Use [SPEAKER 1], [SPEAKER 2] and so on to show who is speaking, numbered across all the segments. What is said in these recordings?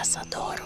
[SPEAKER 1] las adoro.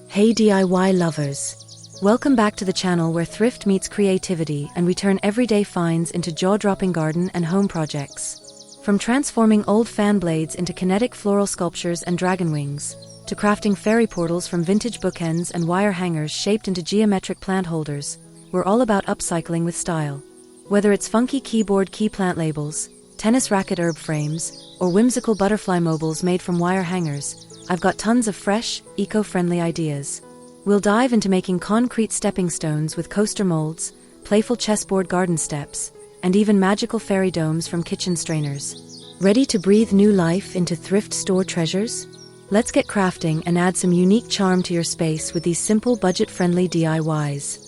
[SPEAKER 2] Hey DIY lovers! Welcome back to the channel where thrift meets creativity and we turn everyday finds into jaw-dropping garden and home projects. From transforming old fan blades into kinetic floral sculptures and dragon wings, to crafting fairy portals from vintage bookends and wire hangers shaped into geometric plant holders, we're all about upcycling with style. Whether it's funky keyboard key plant labels, tennis racket herb frames, or whimsical butterfly mobiles made from wire hangers, I've got tons of fresh, eco-friendly ideas. We'll dive into making concrete stepping stones with coaster molds, playful chessboard garden steps, and even magical fairy domes from kitchen strainers. Ready to breathe new life into thrift store treasures? Let's get crafting and add some unique charm to your space with these simple, budget-friendly DIYs.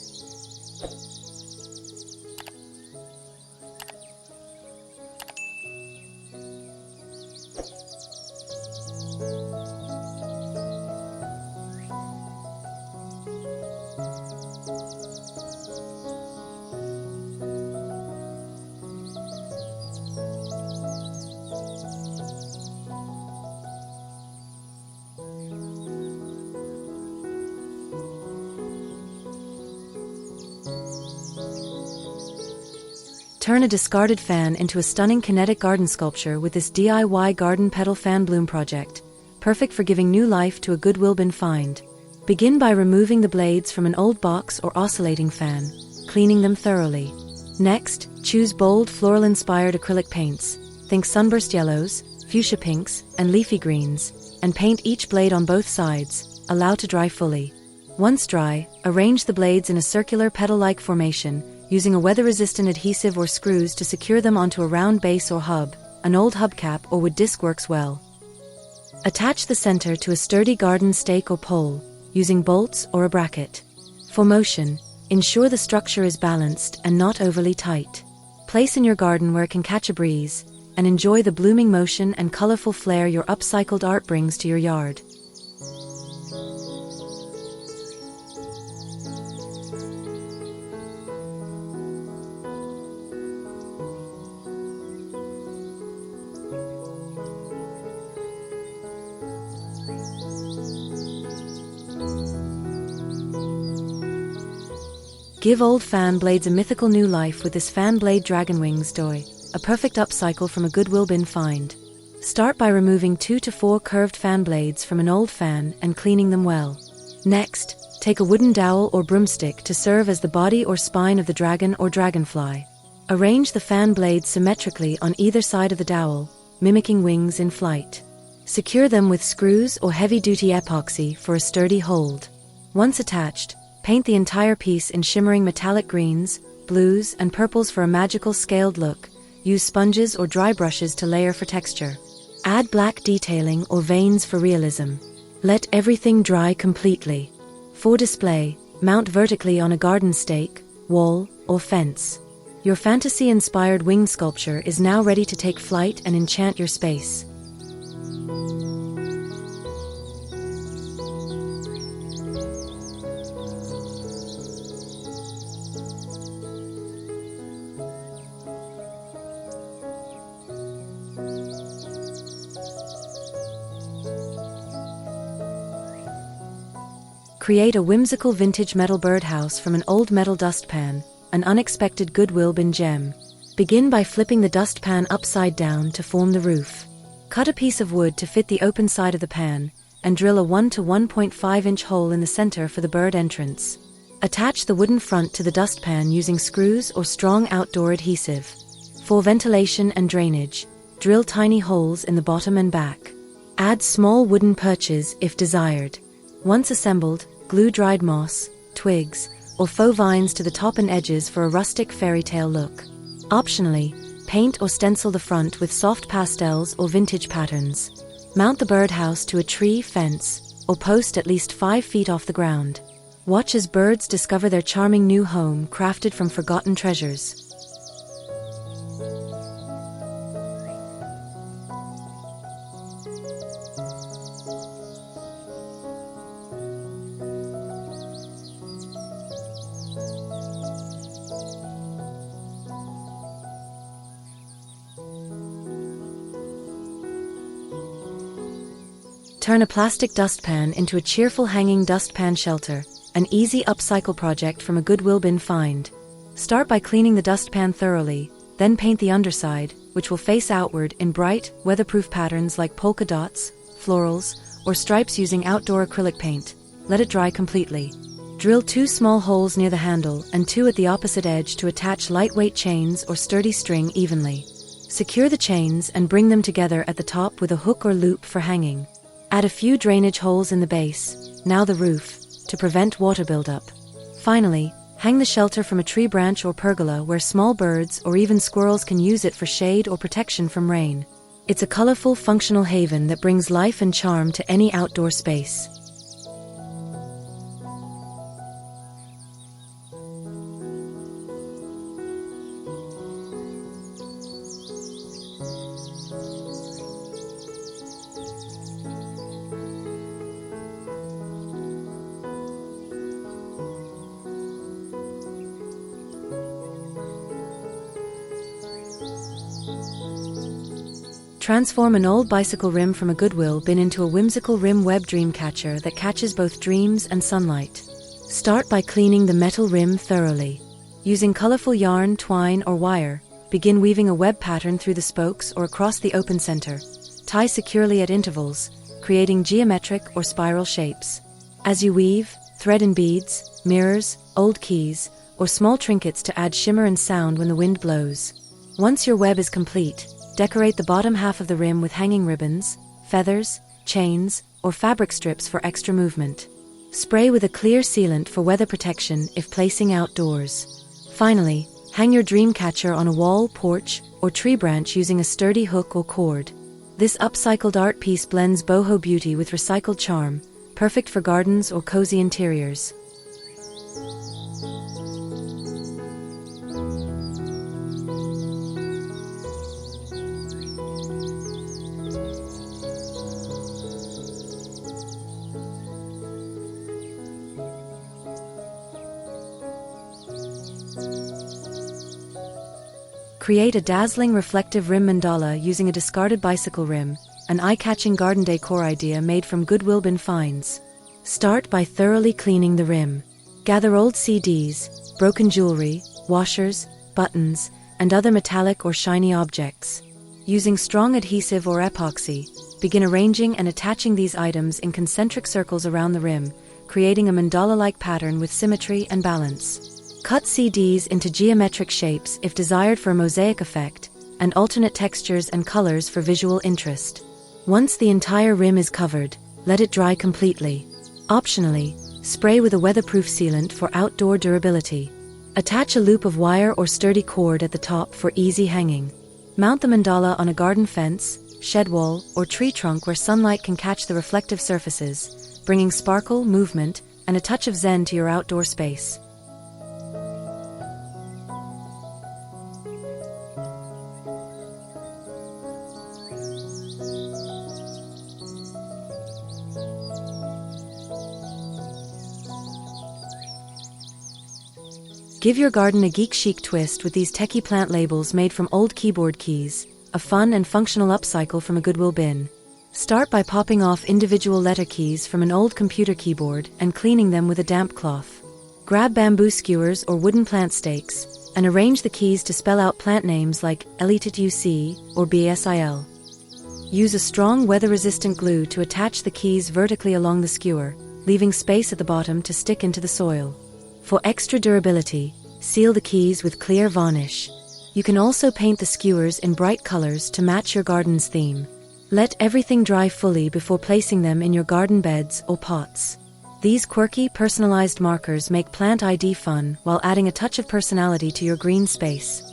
[SPEAKER 2] Turn a discarded fan into a stunning kinetic garden sculpture with this DIY garden petal fan bloom project, perfect for giving new life to a Goodwill bin find. Begin by removing the blades from an old box or oscillating fan, cleaning them thoroughly. Next, choose bold floral-inspired acrylic paints, think sunburst yellows, fuchsia pinks, and leafy greens, and paint each blade on both sides, allow to dry fully. Once dry, arrange the blades in a circular petal-like formation, using a weather-resistant adhesive or screws to secure them onto a round base or hub. An old hubcap or wood disc works well. Attach the center to a sturdy garden stake or pole, using bolts or a bracket. For motion, ensure the structure is balanced and not overly tight. Place in your garden where it can catch a breeze, and enjoy the blooming motion and colorful flair your upcycled art brings to your yard. Give old fan blades a mythical new life with this fan blade dragon wings toy, a perfect upcycle from a Goodwill bin find. Start by removing 2 to 4 curved fan blades from an old fan and cleaning them well. Next, take a wooden dowel or broomstick to serve as the body or spine of the dragon or dragonfly. Arrange the fan blades symmetrically on either side of the dowel, mimicking wings in flight. Secure them with screws or heavy-duty epoxy for a sturdy hold. Once attached, paint the entire piece in shimmering metallic greens, blues, and purples for a magical scaled look. Use sponges or dry brushes to layer for texture. Add black detailing or veins for realism. Let everything dry completely. For display, mount vertically on a garden stake, wall, or fence. Your fantasy-inspired wing sculpture is now ready to take flight and enchant your space. Create a whimsical vintage metal birdhouse from an old metal dustpan, an unexpected Goodwill bin gem. Begin by flipping the dustpan upside down to form the roof. Cut a piece of wood to fit the open side of the pan, and drill a 1 to 1.5 inch hole in the center for the bird entrance. Attach the wooden front to the dustpan using screws or strong outdoor adhesive. For ventilation and drainage, drill tiny holes in the bottom and back. Add small wooden perches if desired. Once assembled, glue dried moss, twigs, or faux vines to the top and edges for a rustic fairy tale look. Optionally, paint or stencil the front with soft pastels or vintage patterns. Mount the birdhouse to a tree, fence, or post at least 5 feet off the ground. Watch as birds discover their charming new home crafted from forgotten treasures. Turn a plastic dustpan into a cheerful hanging dustpan shelter, an easy upcycle project from a Goodwill bin find. Start by cleaning the dustpan thoroughly, then paint the underside, which will face outward in bright, weatherproof patterns like polka dots, florals, or stripes using outdoor acrylic paint. Let it dry completely. Drill 2 small holes near the handle and 2 at the opposite edge to attach lightweight chains or sturdy string evenly. Secure the chains and bring them together at the top with a hook or loop for hanging. Add a few drainage holes in the base, now the roof, to prevent water buildup. Finally, hang the shelter from a tree branch or pergola where small birds or even squirrels can use it for shade or protection from rain. It's a colorful, functional haven that brings life and charm to any outdoor space. Transform an old bicycle rim from a Goodwill bin into a whimsical rim web dream catcher that catches both dreams and sunlight. Start by cleaning the metal rim thoroughly. Using colorful yarn, twine, or wire, begin weaving a web pattern through the spokes or across the open center. Tie securely at intervals, creating geometric or spiral shapes. As you weave, thread in beads, mirrors, old keys, or small trinkets to add shimmer and sound when the wind blows. Once your web is complete, decorate the bottom half of the rim with hanging ribbons, feathers, chains, or fabric strips for extra movement. Spray with a clear sealant for weather protection if placing outdoors. Finally, hang your dream catcher on a wall, porch, or tree branch using a sturdy hook or cord. This upcycled art piece blends boho beauty with recycled charm, perfect for gardens or cozy interiors. Create a dazzling reflective rim mandala using a discarded bicycle rim, an eye-catching garden decor idea made from Goodwill bin finds. Start by thoroughly cleaning the rim. Gather old CDs, broken jewelry, washers, buttons, and other metallic or shiny objects. Using strong adhesive or epoxy, begin arranging and attaching these items in concentric circles around the rim, creating a mandala-like pattern with symmetry and balance. Cut CDs into geometric shapes if desired for a mosaic effect, and alternate textures and colors for visual interest. Once the entire rim is covered, let it dry completely. Optionally, spray with a weatherproof sealant for outdoor durability. Attach a loop of wire or sturdy cord at the top for easy hanging. Mount the mandala on a garden fence, shed wall, or tree trunk where sunlight can catch the reflective surfaces, bringing sparkle, movement, and a touch of zen to your outdoor space. Give your garden a geek-chic twist with these techie plant labels made from old keyboard keys, a fun and functional upcycle from a Goodwill bin. Start by popping off individual letter keys from an old computer keyboard and cleaning them with a damp cloth. Grab bamboo skewers or wooden plant stakes, and arrange the keys to spell out plant names like LETUC or BASIL. Use a strong weather-resistant glue to attach the keys vertically along the skewer, leaving space at the bottom to stick into the soil. For extra durability, seal the keys with clear varnish. You can also paint the skewers in bright colors to match your garden's theme. Let everything dry fully before placing them in your garden beds or pots. These quirky, personalized markers make plant ID fun while adding a touch of personality to your green space.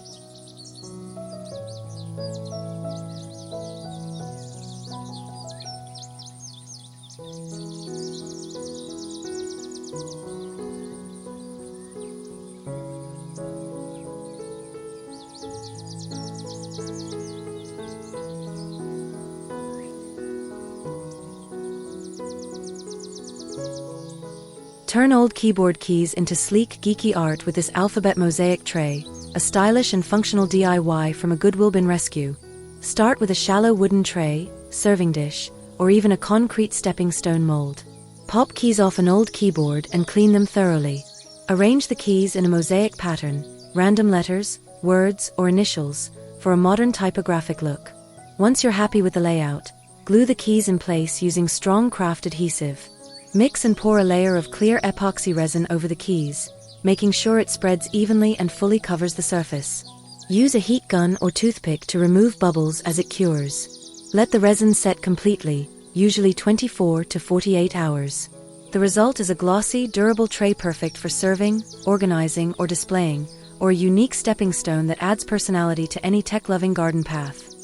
[SPEAKER 2] Turn old keyboard keys into sleek, geeky art with this alphabet mosaic tray, a stylish and functional DIY from a Goodwill bin rescue. Start with a shallow wooden tray, serving dish, or even a concrete stepping stone mold. Pop keys off an old keyboard and clean them thoroughly. Arrange the keys in a mosaic pattern, random letters, words, or initials, for a modern typographic look. Once you're happy with the layout, glue the keys in place using strong craft adhesive. Mix and pour a layer of clear epoxy resin over the keys, making sure it spreads evenly and fully covers the surface. Use a heat gun or toothpick to remove bubbles as it cures. Let the resin set completely, usually 24 to 48 hours. The result is a glossy, durable tray perfect for serving, organizing, or displaying, or a unique stepping stone that adds personality to any tech-loving garden path.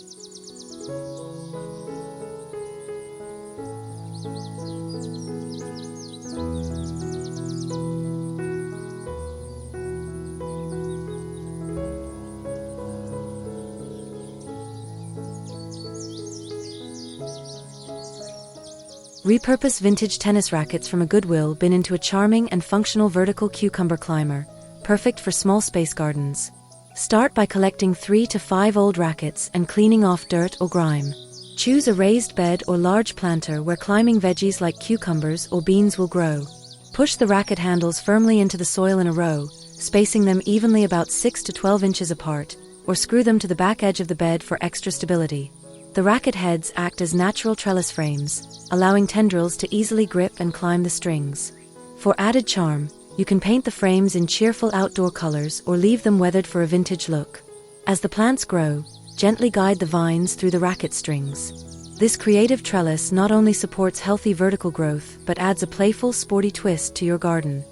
[SPEAKER 2] Repurpose vintage tennis rackets from a Goodwill bin into a charming and functional vertical cucumber climber, perfect for small space gardens. Start by collecting 3 to 5 old rackets and cleaning off dirt or grime. Choose a raised bed or large planter where climbing veggies like cucumbers or beans will grow. Push the racket handles firmly into the soil in a row, spacing them evenly about 6 to 12 inches apart, or screw them to the back edge of the bed for extra stability. The racket heads act as natural trellis frames, allowing tendrils to easily grip and climb the strings. For added charm, you can paint the frames in cheerful outdoor colors or leave them weathered for a vintage look. As the plants grow, gently guide the vines through the racket strings. This creative trellis not only supports healthy vertical growth, but adds a playful, sporty twist to your garden.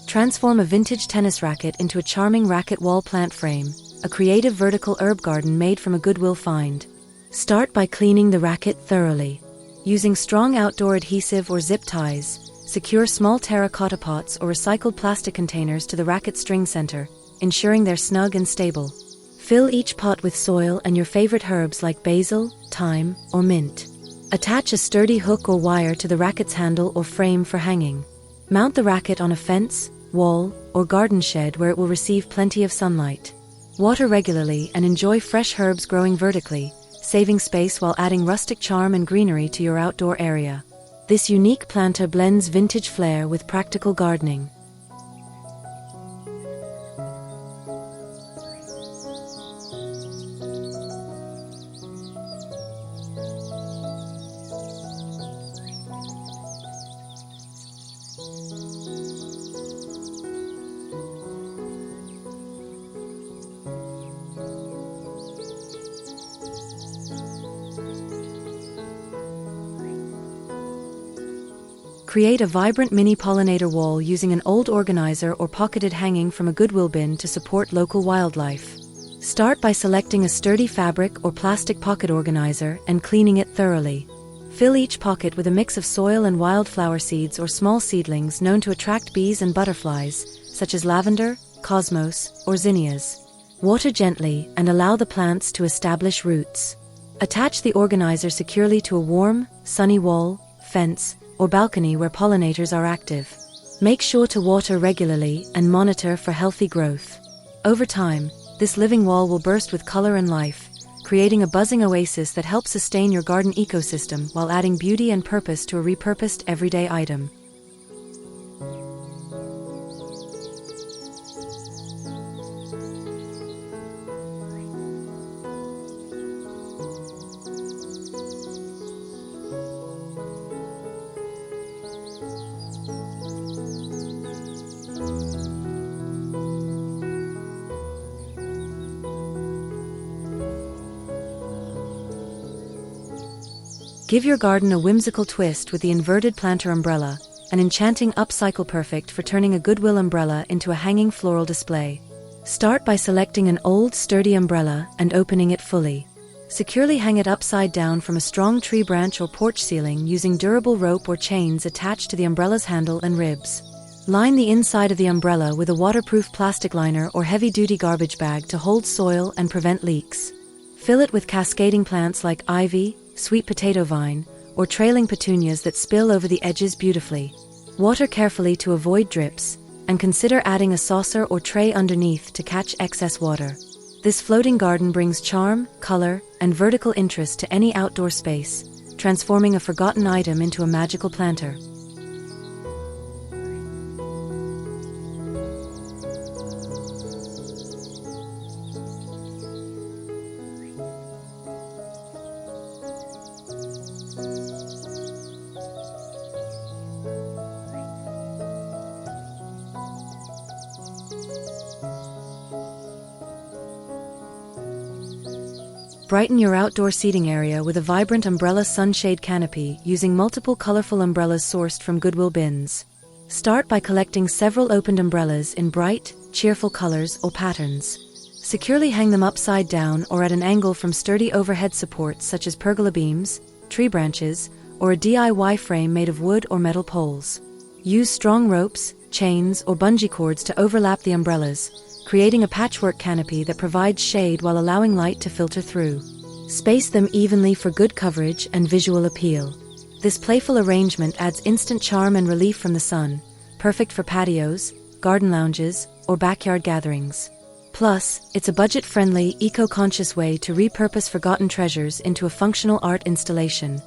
[SPEAKER 2] Transform a vintage tennis racket into a charming racket wall plant frame, a creative vertical herb garden made from a Goodwill find. Start by cleaning the racket thoroughly. Using strong outdoor adhesive or zip ties, secure small terracotta pots or recycled plastic containers to the racket string center, ensuring they're snug and stable. Fill each pot with soil and your favorite herbs like basil, thyme, or mint. Attach a sturdy hook or wire to the racket's handle or frame for hanging. Mount the racket on a fence, wall, or garden shed where it will receive plenty of sunlight. Water regularly and enjoy fresh herbs growing vertically, saving space while adding rustic charm and greenery to your outdoor area. This unique planter blends vintage flair with practical gardening. Create a vibrant mini pollinator wall using an old organizer or pocketed hanging from a Goodwill bin to support local wildlife. Start by selecting a sturdy fabric or plastic pocket organizer and cleaning it thoroughly. Fill each pocket with a mix of soil and wildflower seeds or small seedlings known to attract bees and butterflies, such as lavender, cosmos, or zinnias. Water gently and allow the plants to establish roots. Attach the organizer securely to a warm, sunny wall, fence, or balcony where pollinators are active. Make sure to water regularly and monitor for healthy growth. Over time, this living wall will burst with color and life, creating a buzzing oasis that helps sustain your garden ecosystem while adding beauty and purpose to a repurposed everyday item. Give your garden a whimsical twist with the inverted planter umbrella, an enchanting upcycle perfect for turning a Goodwill umbrella into a hanging floral display. Start by selecting an old, sturdy umbrella and opening it fully. Securely hang it upside down from a strong tree branch or porch ceiling using durable rope or chains attached to the umbrella's handle and ribs. Line the inside of the umbrella with a waterproof plastic liner or heavy-duty garbage bag to hold soil and prevent leaks. Fill it with cascading plants like ivy, sweet potato vine, or trailing petunias that spill over the edges beautifully. Water carefully to avoid drips, and consider adding a saucer or tray underneath to catch excess water. This floating garden brings charm, color, and vertical interest to any outdoor space, transforming a forgotten item into a magical planter. Brighten your outdoor seating area with a vibrant umbrella sunshade canopy using multiple colorful umbrellas sourced from Goodwill bins. Start by collecting several opened umbrellas in bright, cheerful colors or patterns. Securely hang them upside down or at an angle from sturdy overhead supports such as pergola beams, tree branches, or a DIY frame made of wood or metal poles. Use strong ropes, chains, or bungee cords to overlap the umbrellas, creating a patchwork canopy that provides shade while allowing light to filter through. Space them evenly for good coverage and visual appeal. This playful arrangement adds instant charm and relief from the sun, perfect for patios, garden lounges, or backyard gatherings. Plus, it's a budget-friendly, eco-conscious way to repurpose forgotten treasures into a functional art installation.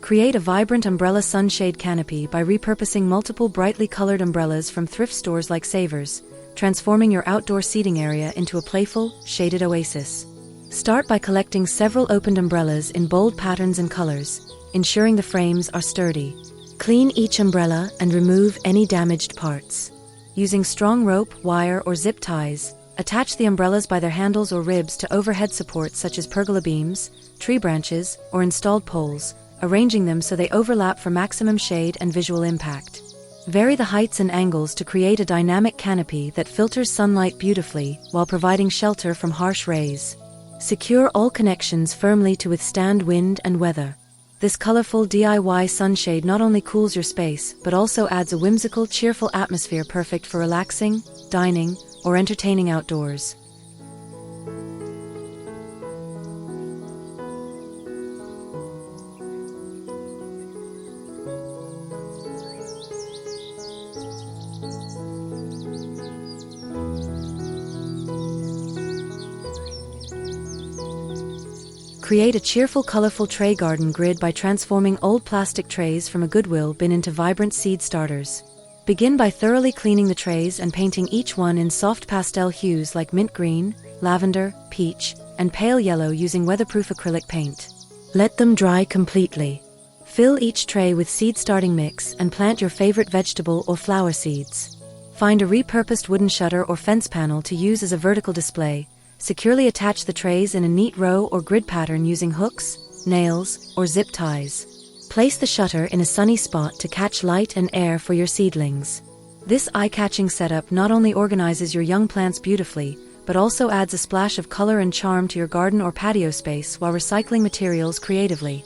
[SPEAKER 2] Create a vibrant umbrella sunshade canopy by repurposing multiple brightly colored umbrellas from thrift stores like Savers, transforming your outdoor seating area into a playful, shaded oasis. Start by collecting several opened umbrellas in bold patterns and colors, ensuring the frames are sturdy. Clean each umbrella and remove any damaged parts. Using strong rope, wire, or zip ties, attach the umbrellas by their handles or ribs to overhead supports such as pergola beams, tree branches, or installed poles, arranging them so they overlap for maximum shade and visual impact. Vary the heights and angles to create a dynamic canopy that filters sunlight beautifully while providing shelter from harsh rays. Secure all connections firmly to withstand wind and weather. This colorful DIY sunshade not only cools your space, but also adds a whimsical, cheerful atmosphere perfect for relaxing, dining, or entertaining outdoors. Create a cheerful, colorful tray garden grid by transforming old plastic trays from a Goodwill bin into vibrant seed starters. Begin by thoroughly cleaning the trays and painting each one in soft pastel hues like mint green, lavender, peach, and pale yellow using weatherproof acrylic paint. Let them dry completely. Fill each tray with seed starting mix and plant your favorite vegetable or flower seeds. Find a repurposed wooden shutter or fence panel to use as a vertical display. Securely attach the trays in a neat row or grid pattern using hooks, nails, or zip ties. Place the shutter in a sunny spot to catch light and air for your seedlings. This eye-catching setup not only organizes your young plants beautifully, but also adds a splash of color and charm to your garden or patio space while recycling materials creatively.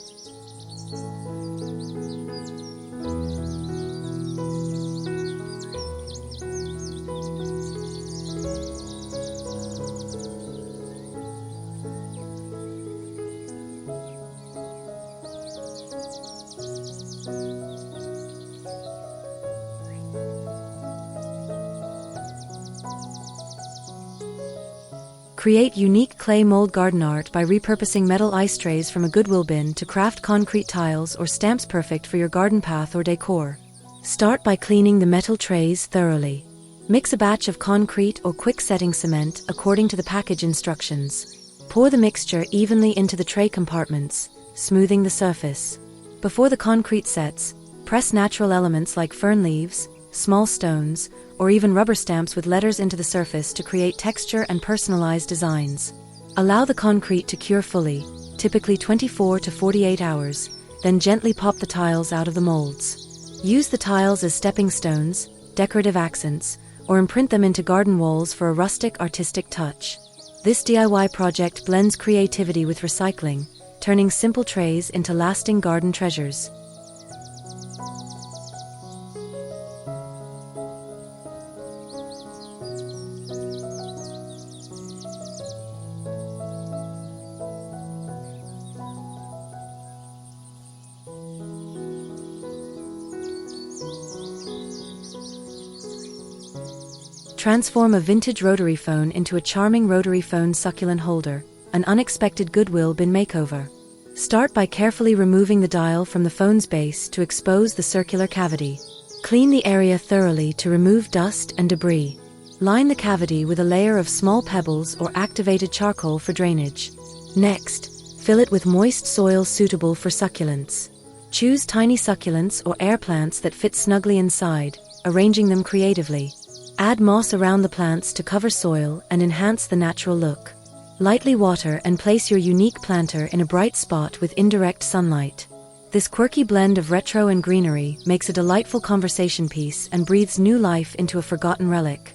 [SPEAKER 2] Create unique clay mold garden art by repurposing metal ice trays from a Goodwill bin to craft concrete tiles or stamps perfect for your garden path or decor. Start by cleaning the metal trays thoroughly. Mix a batch of concrete or quick-setting cement according to the package instructions. Pour the mixture evenly into the tray compartments, smoothing the surface. Before the concrete sets, press natural elements like fern leaves, small stones, or even rubber stamps with letters into the surface to create texture and personalized designs. Allow the concrete to cure fully, typically 24 to 48 hours, then gently pop the tiles out of the molds. Use the tiles as stepping stones, decorative accents, or imprint them into garden walls for a rustic, artistic touch. This DIY project blends creativity with recycling, turning simple trays into lasting garden treasures. Transform a vintage rotary phone into a charming rotary phone succulent holder, an unexpected Goodwill bin makeover. Start by carefully removing the dial from the phone's base to expose the circular cavity. Clean the area thoroughly to remove dust and debris. Line the cavity with a layer of small pebbles or activated charcoal for drainage. Next, fill it with moist soil suitable for succulents. Choose tiny succulents or air plants that fit snugly inside, arranging them creatively. Add moss around the plants to cover soil and enhance the natural look. Lightly water and place your unique planter in a bright spot with indirect sunlight. This quirky blend of retro and greenery makes a delightful conversation piece and breathes new life into a forgotten relic.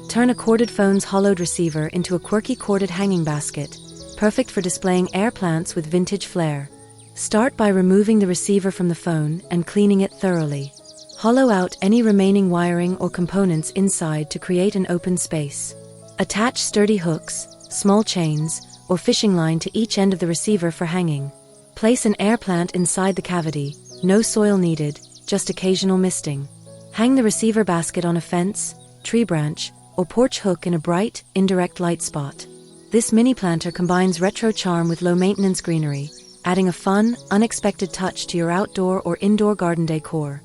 [SPEAKER 2] Turn a corded phone's hollowed receiver into a quirky corded hanging basket, perfect for displaying air plants with vintage flair. Start by removing the receiver from the phone and cleaning it thoroughly. Hollow out any remaining wiring or components inside to create an open space. Attach sturdy hooks, small chains, or fishing line to each end of the receiver for hanging. Place an air plant inside the cavity, no soil needed, just occasional misting. Hang the receiver basket on a fence, tree branch, or porch hook in a bright, indirect light spot. This mini planter combines retro charm with low-maintenance greenery, adding a fun, unexpected touch to your outdoor or indoor garden decor.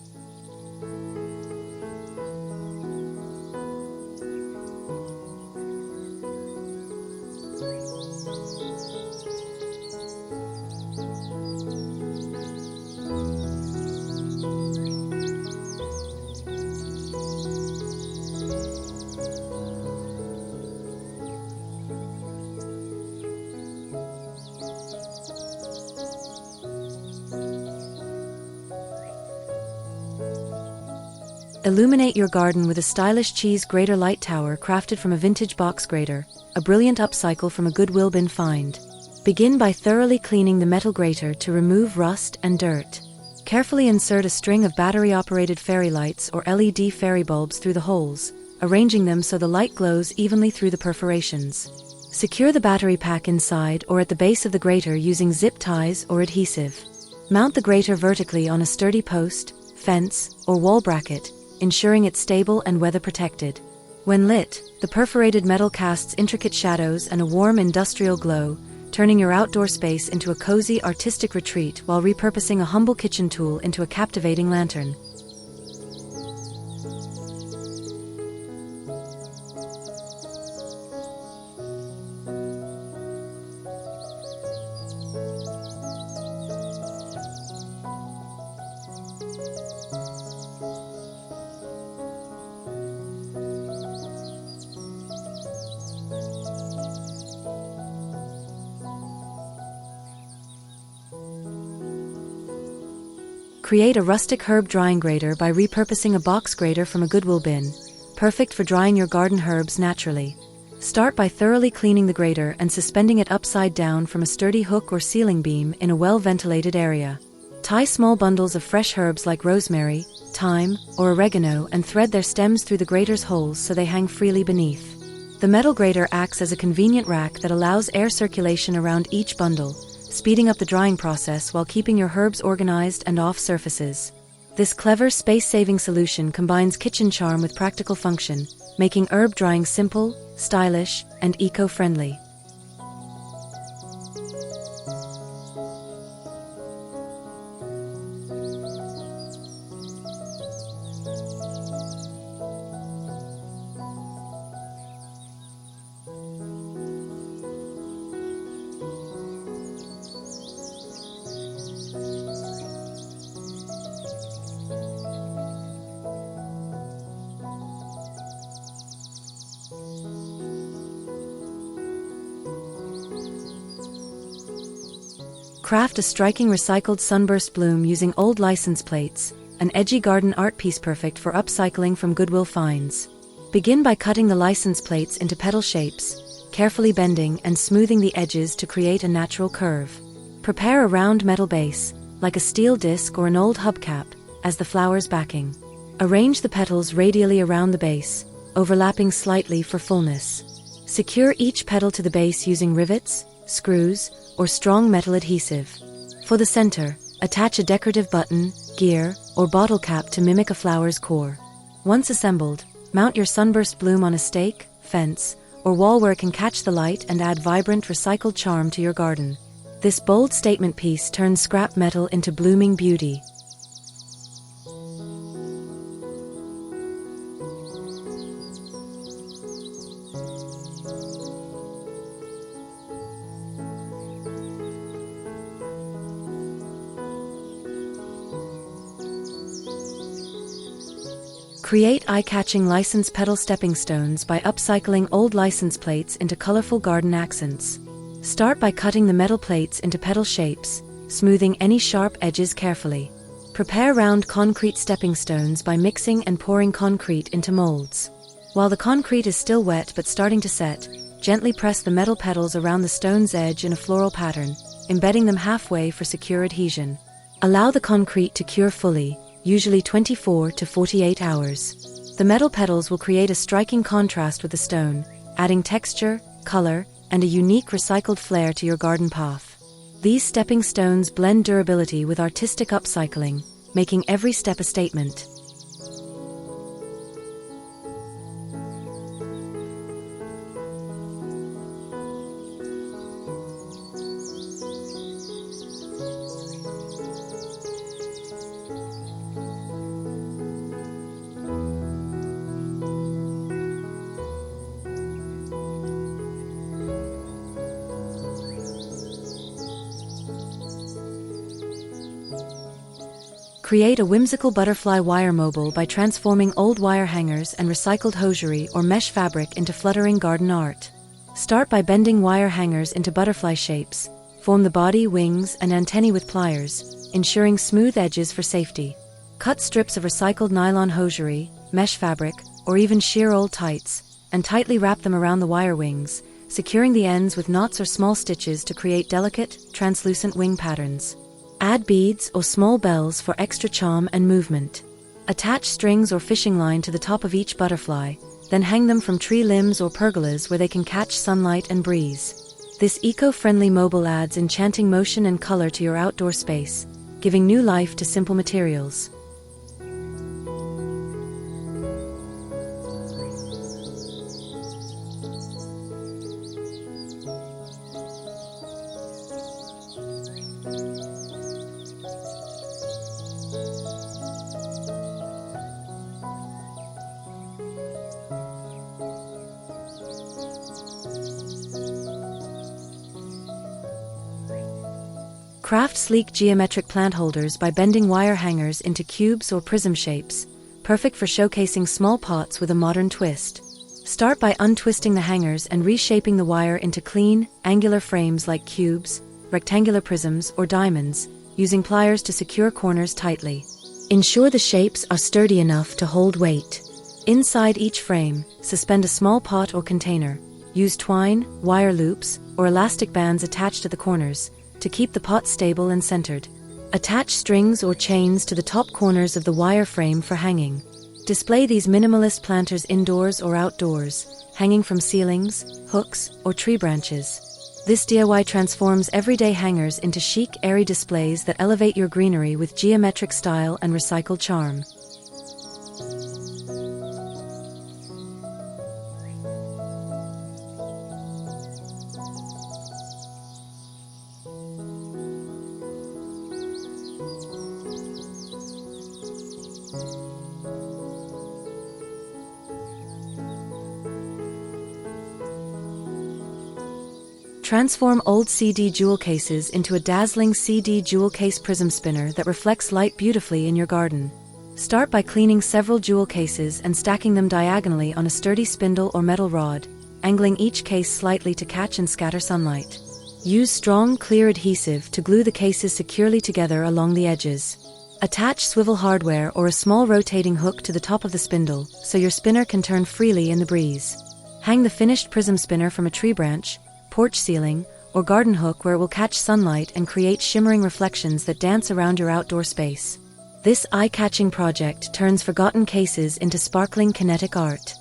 [SPEAKER 2] Illuminate your garden with a stylish cheese grater light tower crafted from a vintage box grater, a brilliant upcycle from a Goodwill bin find. Begin by thoroughly cleaning the metal grater to remove rust and dirt. Carefully insert a string of battery-operated fairy lights or LED fairy bulbs through the holes, arranging them so the light glows evenly through the perforations. Secure the battery pack inside or at the base of the grater using zip ties or adhesive. Mount the grater vertically on a sturdy post, fence, or wall bracket, ensuring it's stable and weather protected. When lit, the perforated metal casts intricate shadows and a warm industrial glow, turning your outdoor space into a cozy artistic retreat while repurposing a humble kitchen tool into a captivating lantern. Create a rustic herb drying grater by repurposing a box grater from a Goodwill bin, perfect for drying your garden herbs naturally. Start by thoroughly cleaning the grater and suspending it upside down from a sturdy hook or ceiling beam in a well-ventilated area. Tie small bundles of fresh herbs like rosemary, thyme, or oregano and thread their stems through the grater's holes so they hang freely beneath. The metal grater acts as a convenient rack that allows air circulation around each bundle, speeding up the drying process while keeping your herbs organized and off surfaces. This clever space-saving solution combines kitchen charm with practical function, making herb drying simple, stylish, and eco-friendly. Craft a striking recycled sunburst bloom using old license plates, an edgy garden art piece perfect for upcycling from Goodwill finds. Begin by cutting the license plates into petal shapes, carefully bending and smoothing the edges to create a natural curve. Prepare a round metal base, like a steel disc or an old hubcap, as the flower's backing. Arrange the petals radially around the base, overlapping slightly for fullness. Secure each petal to the base using rivets, screws, or strong metal adhesive. For the center, attach a decorative button, gear, or bottle cap to mimic a flower's core. Once assembled, mount your sunburst bloom on a stake, fence, or wall where it can catch the light and add vibrant recycled charm to your garden. This bold statement piece turns scrap metal into blooming beauty. Create eye-catching license petal stepping stones by upcycling old license plates into colorful garden accents. Start by cutting the metal plates into petal shapes, smoothing any sharp edges carefully. Prepare round concrete stepping stones by mixing and pouring concrete into molds. While the concrete is still wet but starting to set, gently press the metal petals around the stone's edge in a floral pattern, embedding them halfway for secure adhesion. Allow the concrete to cure fully, usually 24 to 48 hours. The metal petals will create a striking contrast with the stone, adding texture, color, and a unique recycled flair to your garden path. These stepping stones blend durability with artistic upcycling, making every step a statement. Create a whimsical butterfly wire mobile by transforming old wire hangers and recycled hosiery or mesh fabric into fluttering garden art. Start by bending wire hangers into butterfly shapes. Form the body, wings, and antennae with pliers, ensuring smooth edges for safety. Cut strips of recycled nylon hosiery, mesh fabric, or even sheer old tights, and tightly wrap them around the wire wings, securing the ends with knots or small stitches to create delicate, translucent wing patterns. Add beads or small bells for extra charm and movement. Attach strings or fishing line to the top of each butterfly, then hang them from tree limbs or pergolas where they can catch sunlight and breeze. This eco-friendly mobile adds enchanting motion and color to your outdoor space, giving new life to simple materials. Craft sleek geometric plant holders by bending wire hangers into cubes or prism shapes, perfect for showcasing small pots with a modern twist. Start by untwisting the hangers and reshaping the wire into clean, angular frames like cubes, rectangular prisms, or diamonds, using pliers to secure corners tightly. Ensure the shapes are sturdy enough to hold weight. Inside each frame, suspend a small pot or container. Use twine, wire loops, or elastic bands attached to the corners to keep the pot stable and centered. Attach strings or chains to the top corners of the wire frame for hanging. Display these minimalist planters indoors or outdoors, hanging from ceilings, hooks, or tree branches. This DIY transforms everyday hangers into chic, airy displays that elevate your greenery with geometric style and recycled charm. Transform old CD jewel cases into a dazzling CD jewel case prism spinner that reflects light beautifully in your garden. Start by cleaning several jewel cases and stacking them diagonally on a sturdy spindle or metal rod, angling each case slightly to catch and scatter sunlight. Use strong, clear adhesive to glue the cases securely together along the edges. Attach swivel hardware or a small rotating hook to the top of the spindle so your spinner can turn freely in the breeze. Hang the finished prism spinner from a tree branch, porch ceiling, or garden hook where it will catch sunlight and create shimmering reflections that dance around your outdoor space. This eye-catching project turns forgotten cases into sparkling kinetic art.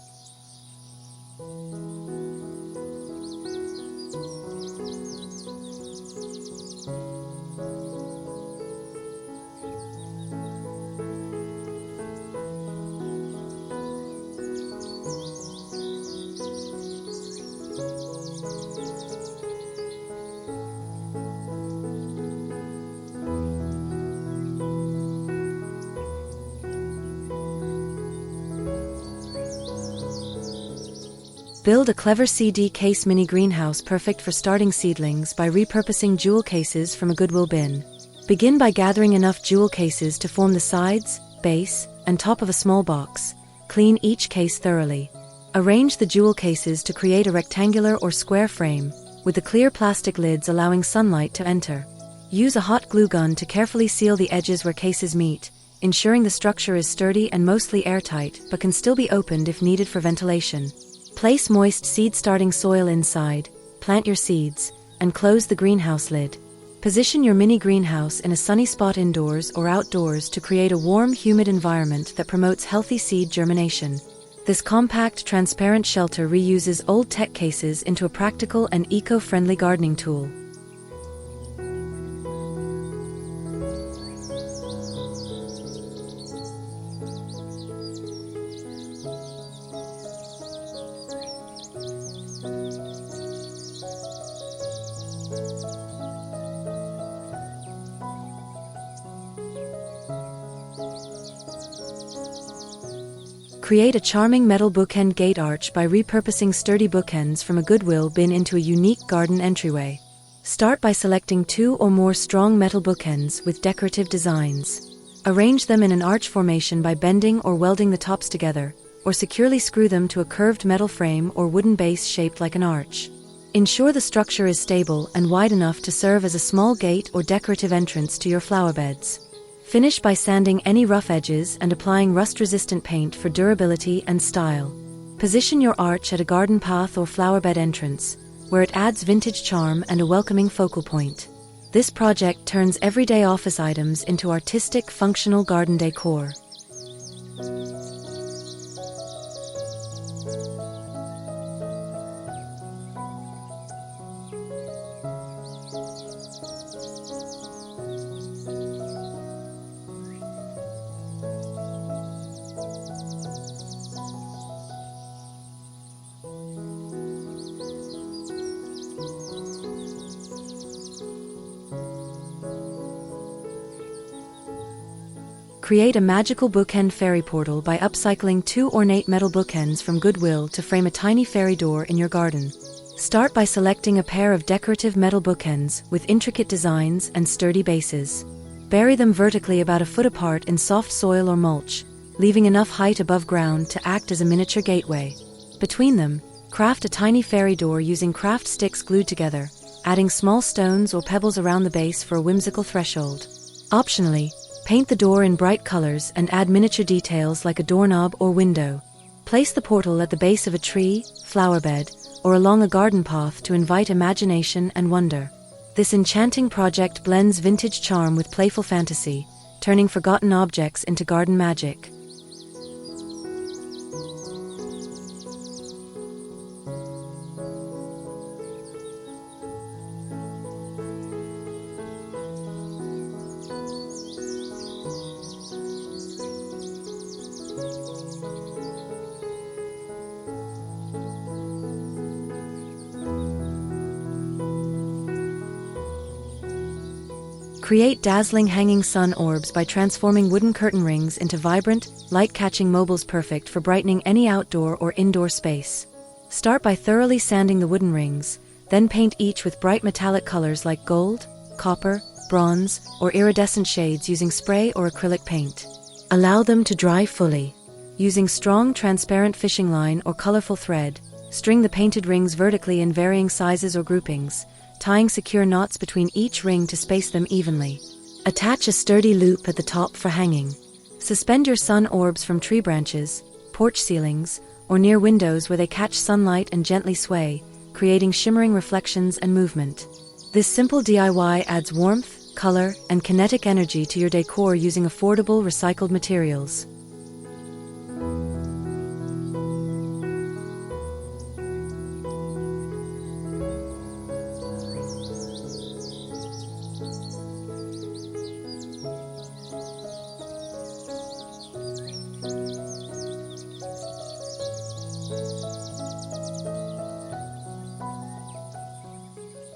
[SPEAKER 2] Build a clever CD case mini greenhouse perfect for starting seedlings by repurposing jewel cases from a Goodwill bin. Begin by gathering enough jewel cases to form the sides, base, and top of a small box. Clean each case thoroughly. Arrange the jewel cases to create a rectangular or square frame, with the clear plastic lids allowing sunlight to enter. Use a hot glue gun to carefully seal the edges where cases meet, ensuring the structure is sturdy and mostly airtight but can still be opened if needed for ventilation. Place moist seed-starting soil inside, plant your seeds, and close the greenhouse lid. Position your mini greenhouse in a sunny spot indoors or outdoors to create a warm, humid environment that promotes healthy seed germination. This compact, transparent shelter reuses old tech cases into a practical and eco-friendly gardening tool. Create a charming metal bookend gate arch by repurposing sturdy bookends from a Goodwill bin into a unique garden entryway. Start by selecting 2 or more strong metal bookends with decorative designs. Arrange them in an arch formation by bending or welding the tops together, or securely screw them to a curved metal frame or wooden base shaped like an arch. Ensure the structure is stable and wide enough to serve as a small gate or decorative entrance to your flower beds. Finish by sanding any rough edges and applying rust-resistant paint for durability and style. Position your arch at a garden path or flowerbed entrance, where it adds vintage charm and a welcoming focal point. This project turns everyday office items into artistic, functional garden decor. Create a magical bookend fairy portal by upcycling 2 ornate metal bookends from Goodwill to frame a tiny fairy door in your garden. Start by selecting a pair of decorative metal bookends with intricate designs and sturdy bases. Bury them vertically about a foot apart in soft soil or mulch, leaving enough height above ground to act as a miniature gateway. Between them, craft a tiny fairy door using craft sticks glued together, adding small stones or pebbles around the base for a whimsical threshold. Optionally, paint the door in bright colors and add miniature details like a doorknob or window. Place the portal at the base of a tree, flowerbed, or along a garden path to invite imagination and wonder. This enchanting project blends vintage charm with playful fantasy, turning forgotten objects into garden magic. Create dazzling hanging sun orbs by transforming wooden curtain rings into vibrant, light-catching mobiles perfect for brightening any outdoor or indoor space. Start by thoroughly sanding the wooden rings, then paint each with bright metallic colors like gold, copper, bronze, or iridescent shades using spray or acrylic paint. Allow them to dry fully. Using strong, transparent fishing line or colorful thread, string the painted rings vertically in varying sizes or groupings, tying secure knots between each ring to space them evenly. Attach a sturdy loop at the top for hanging. Suspend your sun orbs from tree branches, porch ceilings, or near windows where they catch sunlight and gently sway, creating shimmering reflections and movement. This simple DIY adds warmth, color, and kinetic energy to your decor using affordable, recycled materials.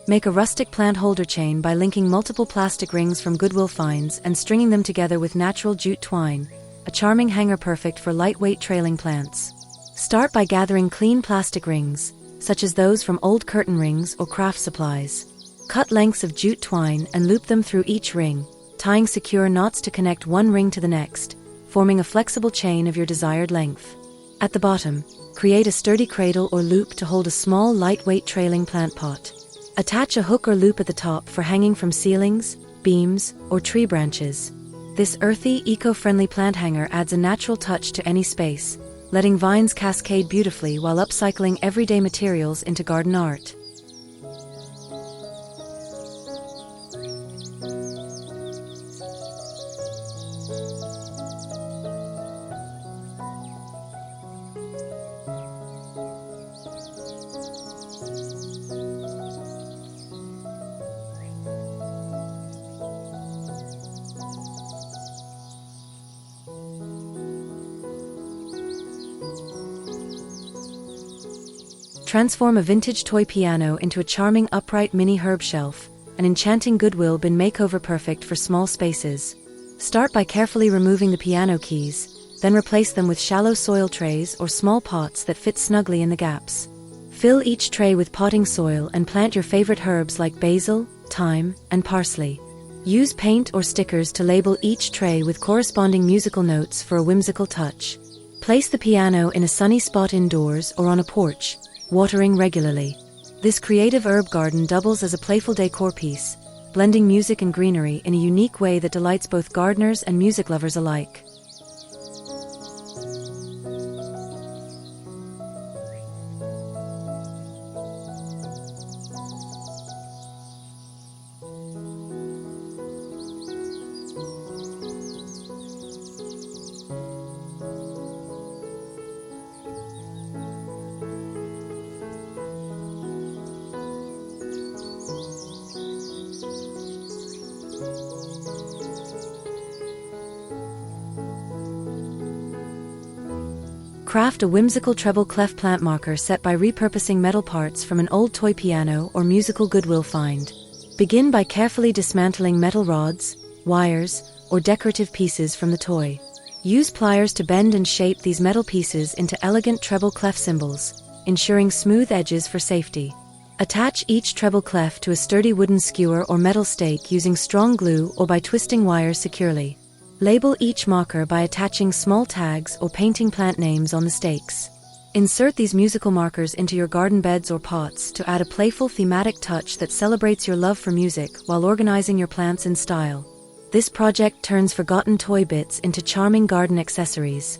[SPEAKER 2] Make a rustic plant holder chain by linking multiple plastic rings from Goodwill finds and stringing them together with natural jute twine, a charming hanger perfect for lightweight trailing plants. Start by gathering clean plastic rings, such as those from old curtain rings or craft supplies. Cut lengths of jute twine and loop them through each ring, tying secure knots to connect one ring to the next, forming a flexible chain of your desired length. At the bottom, create a sturdy cradle or loop to hold a small, lightweight trailing plant pot. Attach a hook or loop at the top for hanging from ceilings, beams, or tree branches. This earthy, eco-friendly plant hanger adds a natural touch to any space, letting vines cascade beautifully while upcycling everyday materials into garden art. Transform a vintage toy piano into a charming upright mini herb shelf, an enchanting Goodwill bin makeover perfect for small spaces. Start by carefully removing the piano keys, then replace them with shallow soil trays or small pots that fit snugly in the gaps. Fill each tray with potting soil and plant your favorite herbs like basil, thyme, and parsley. Use paint or stickers to label each tray with corresponding musical notes for a whimsical touch. Place the piano in a sunny spot indoors or on a porch, watering regularly. This creative herb garden doubles as a playful decor piece, blending music and greenery in a unique way that delights both gardeners and music lovers alike. Craft a whimsical treble clef plant marker set by repurposing metal parts from an old toy piano or musical Goodwill find. Begin by carefully dismantling metal rods, wires, or decorative pieces from the toy. Use pliers to bend and shape these metal pieces into elegant treble clef symbols, ensuring smooth edges for safety. Attach each treble clef to a sturdy wooden skewer or metal stake using strong glue or by twisting wires securely. Label each marker by attaching small tags or painting plant names on the stakes. Insert these musical markers into your garden beds or pots to add a playful thematic touch that celebrates your love for music while organizing your plants in style. This project turns forgotten toy bits into charming garden accessories.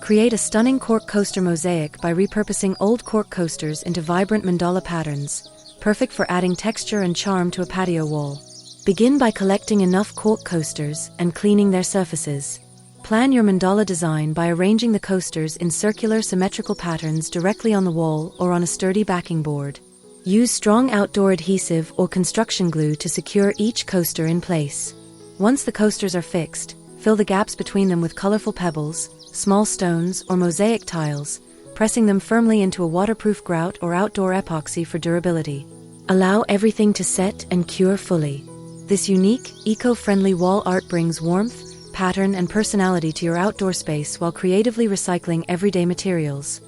[SPEAKER 2] Create a stunning cork coaster mosaic by repurposing old cork coasters into vibrant mandala patterns, perfect for adding texture and charm to a patio wall. Begin by collecting enough cork coasters and cleaning their surfaces. Plan your mandala design by arranging the coasters in circular symmetrical patterns directly on the wall or on a sturdy backing board. Use strong outdoor adhesive or construction glue to secure each coaster in place. Once the coasters are fixed, fill the gaps between them with colorful pebbles, small stones, or mosaic tiles, pressing them firmly into a waterproof grout or outdoor epoxy for durability. Allow everything to set and cure fully. This unique, eco-friendly wall art brings warmth, pattern, and personality to your outdoor space while creatively recycling everyday materials.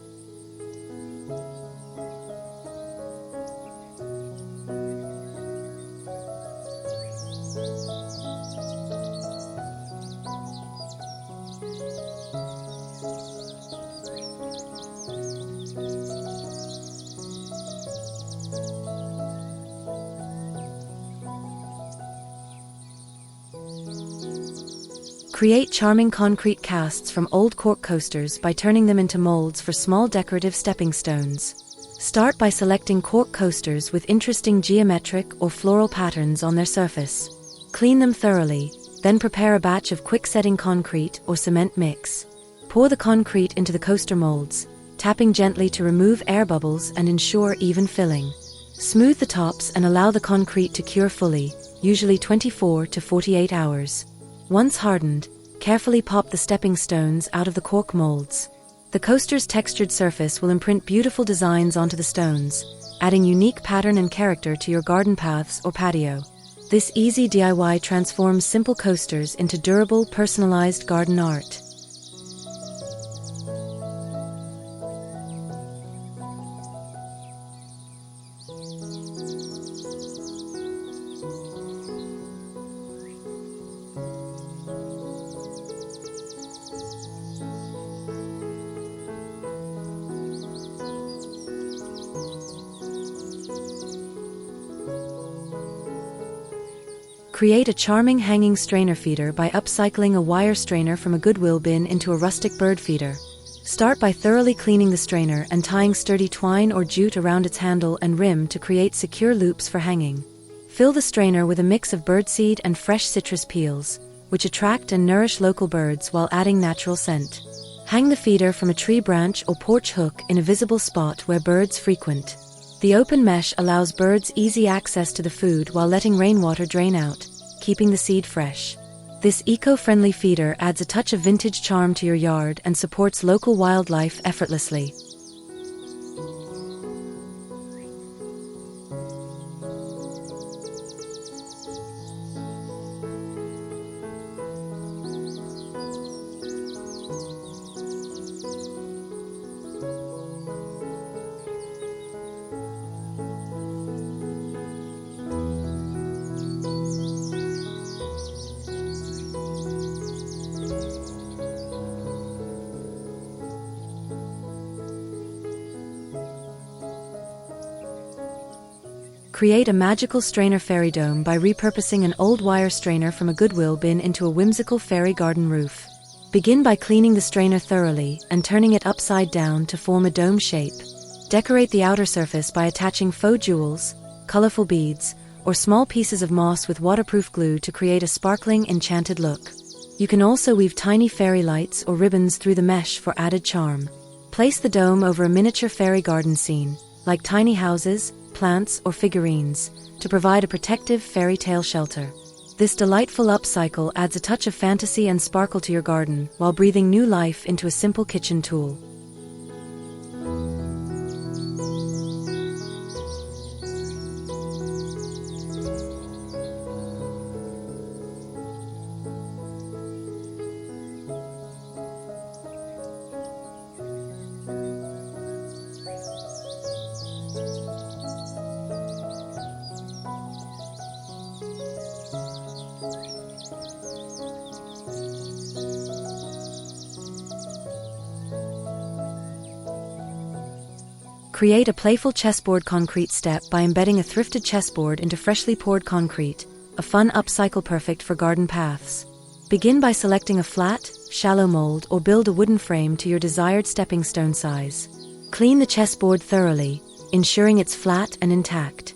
[SPEAKER 2] Create charming concrete casts from old cork coasters by turning them into molds for small decorative stepping stones. Start by selecting cork coasters with interesting geometric or floral patterns on their surface. Clean them thoroughly, then prepare a batch of quick-setting concrete or cement mix. Pour the concrete into the coaster molds, tapping gently to remove air bubbles and ensure even filling. Smooth the tops and allow the concrete to cure fully, usually 24 to 48 hours. Once hardened, carefully pop the stepping stones out of the cork molds. The coaster's textured surface will imprint beautiful designs onto the stones, adding unique pattern and character to your garden paths or patio. This easy DIY transforms simple coasters into durable, personalized garden art. Create a charming hanging strainer feeder by upcycling a wire strainer from a Goodwill bin into a rustic bird feeder. Start by thoroughly cleaning the strainer and tying sturdy twine or jute around its handle and rim to create secure loops for hanging. Fill the strainer with a mix of birdseed and fresh citrus peels, which attract and nourish local birds while adding natural scent. Hang the feeder from a tree branch or porch hook in a visible spot where birds frequent. The open mesh allows birds easy access to the food while letting rainwater drain out, keeping the seed fresh. This eco-friendly feeder adds a touch of vintage charm to your yard and supports local wildlife effortlessly. Create a magical strainer fairy dome by repurposing an old wire strainer from a Goodwill bin into a whimsical fairy garden roof. Begin by cleaning the strainer thoroughly and turning it upside down to form a dome shape. Decorate the outer surface by attaching faux jewels, colorful beads, or small pieces of moss with waterproof glue to create a sparkling, enchanted look. You can also weave tiny fairy lights or ribbons through the mesh for added charm. Place the dome over a miniature fairy garden scene, like tiny houses, plants, or figurines, to provide a protective fairy tale shelter. This delightful upcycle adds a touch of fantasy and sparkle to your garden while breathing new life into a simple kitchen tool. Create a playful chessboard concrete step by embedding a thrifted chessboard into freshly poured concrete, a fun upcycle perfect for garden paths. Begin by selecting a flat, shallow mold or build a wooden frame to your desired stepping stone size. Clean the chessboard thoroughly, ensuring it's flat and intact.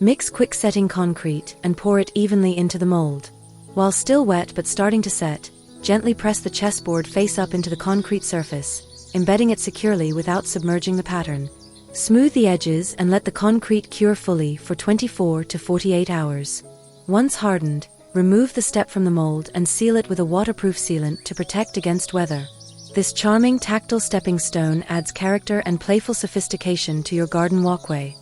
[SPEAKER 2] Mix quick-setting concrete and pour it evenly into the mold. While still wet but starting to set, gently press the chessboard face up into the concrete surface, embedding it securely without submerging the pattern. Smooth the edges and let the concrete cure fully for 24 to 48 hours. Once hardened, remove the step from the mold and seal it with a waterproof sealant to protect against weather. This charming tactile stepping stone adds character and playful sophistication to your garden walkway.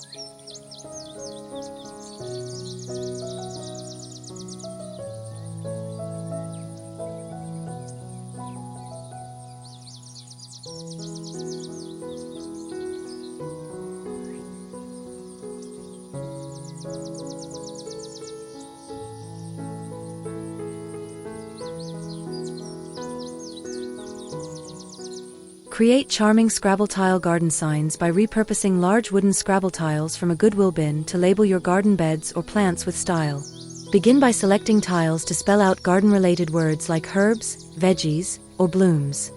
[SPEAKER 2] Create charming Scrabble tile garden signs by repurposing large wooden Scrabble tiles from a Goodwill bin to label your garden beds or plants with style. Begin by selecting tiles to spell out garden-related words like herbs, veggies, or blooms.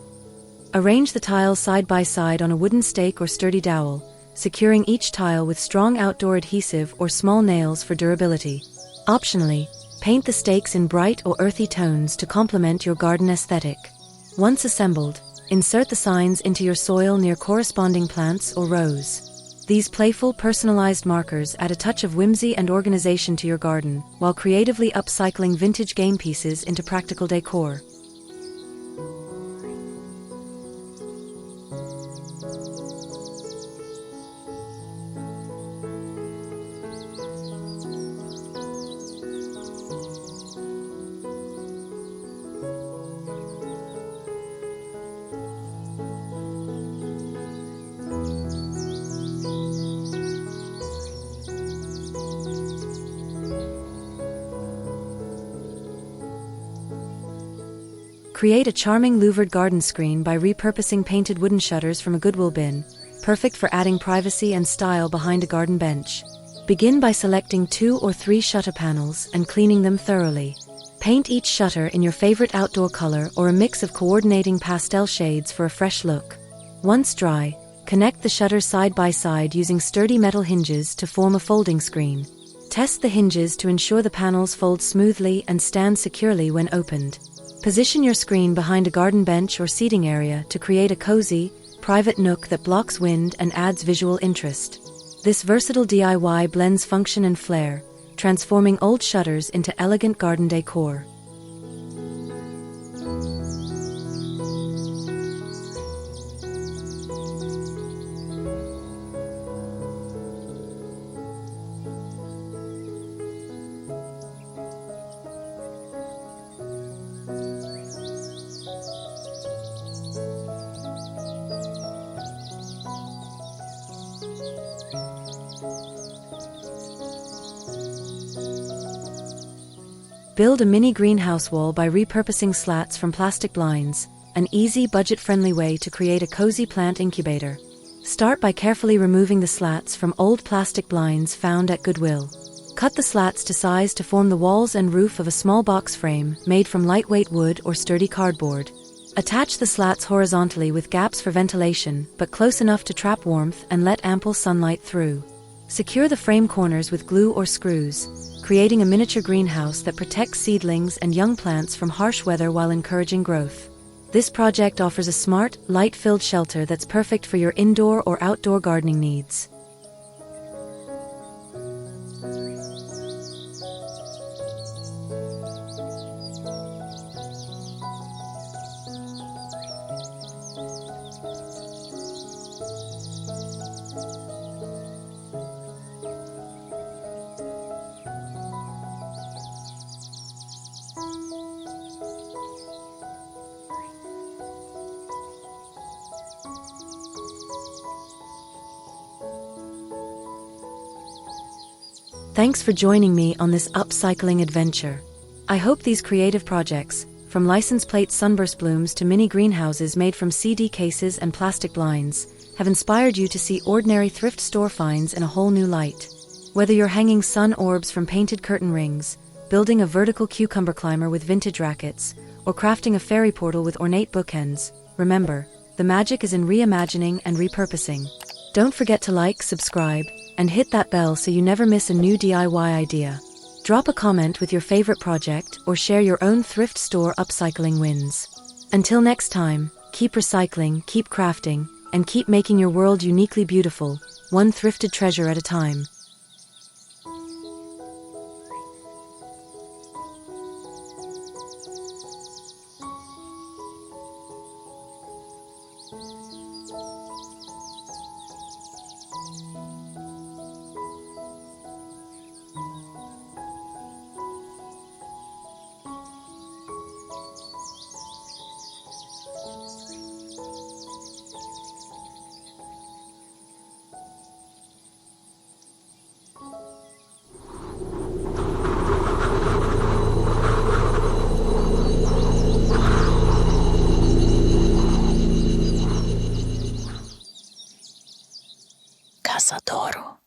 [SPEAKER 2] Arrange the tiles side by side on a wooden stake or sturdy dowel, securing each tile with strong outdoor adhesive or small nails for durability. Optionally, paint the stakes in bright or earthy tones to complement your garden aesthetic. Once assembled, insert the signs into your soil near corresponding plants or rows. These playful, personalized markers add a touch of whimsy and organization to your garden, while creatively upcycling vintage game pieces into practical decor. Create a charming louvered garden screen by repurposing painted wooden shutters from a Goodwill bin, perfect for adding privacy and style behind a garden bench. Begin by selecting 2 or 3 shutter panels and cleaning them thoroughly. Paint each shutter in your favorite outdoor color or a mix of coordinating pastel shades for a fresh look. Once dry, connect the shutters side by side using sturdy metal hinges to form a folding screen. Test the hinges to ensure the panels fold smoothly and stand securely when opened. Position your screen behind a garden bench or seating area to create a cozy, private nook that blocks wind and adds visual interest. This versatile DIY blends function and flair, transforming old shutters into elegant garden decor. Build a mini greenhouse wall by repurposing slats from plastic blinds, an easy, budget-friendly way to create a cozy plant incubator. Start by carefully removing the slats from old plastic blinds found at Goodwill. Cut the slats to size to form the walls and roof of a small box frame made from lightweight wood or sturdy cardboard. Attach the slats horizontally with gaps for ventilation, but close enough to trap warmth and let ample sunlight through. Secure the frame corners with glue or screws, creating a miniature greenhouse that protects seedlings and young plants from harsh weather while encouraging growth. This project offers a smart, light-filled shelter that's perfect for your indoor or outdoor gardening needs. Thanks for joining me on this upcycling adventure. I hope these creative projects, from license plate sunburst blooms to mini greenhouses made from CD cases and plastic blinds, have inspired you to see ordinary thrift store finds in a whole new light. Whether you're hanging sun orbs from painted curtain rings, building a vertical cucumber climber with vintage rackets, or crafting a fairy portal with ornate bookends, remember, the magic is in reimagining and repurposing. Don't forget to like, subscribe, and hit that bell so you never miss a new DIY idea. Drop a comment with your favorite project or share your own thrift store upcycling wins. Until next time, keep recycling, keep crafting, and keep making your world uniquely beautiful, one thrifted treasure at a time.
[SPEAKER 1] Cazadoro.